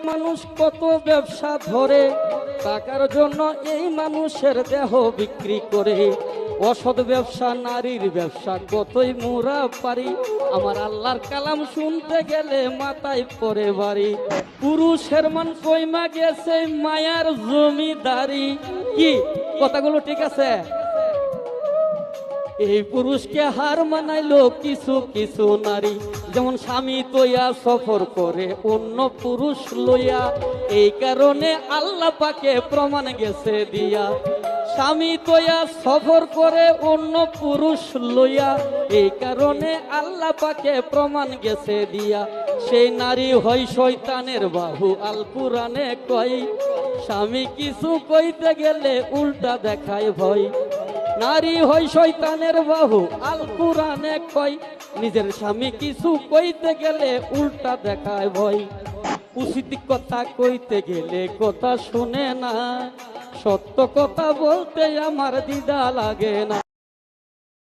মানুষ কত ব্যবসা ধরে, টাকার জন্য এই মানুষের দেহ বিক্রি করে। অসৎ ব্যবসা, নারীর ব্যবসা কতই মোরা পারি। আমার আল্লাহর কালাম শুনতে গেলে মাথায় পড়ে বাড়ি। পুরুষের মান কইমা গেছে মায়ার জমিদারি। কি কথাগুলো ঠিক আছে? এই পুরুষকে হার মানাইলো কিছু কিছু নারী, যেমন স্বামী তৈয়া সফর করে অন্য পুরুষ লইয়া। এই কারণে আল্লাহ পাকে প্রমাণ গেছে দিয়া, স্বামী তৈয়া সফর করে অন্য পুরুষ লইয়া। এই কারণে আল্লাহ পাকে প্রমাণ গেছে দিয়া। সেই নারী হয় শয়তানের বাহু, আল কুরআনে কয়। স্বামী কিছু কইতে গেলে উল্টা দেখায় ভয়। নারী হয় শয়তানের বাহু, আল কুরআনে কয়। নিজের স্বামী কিছু কইতে গেলে উল্টা দেখায় ভয়। উচিত কথা কইতে গেলে কথা শুনে না, সত্য কথা বলতে আমার দ্বিধা লাগে না।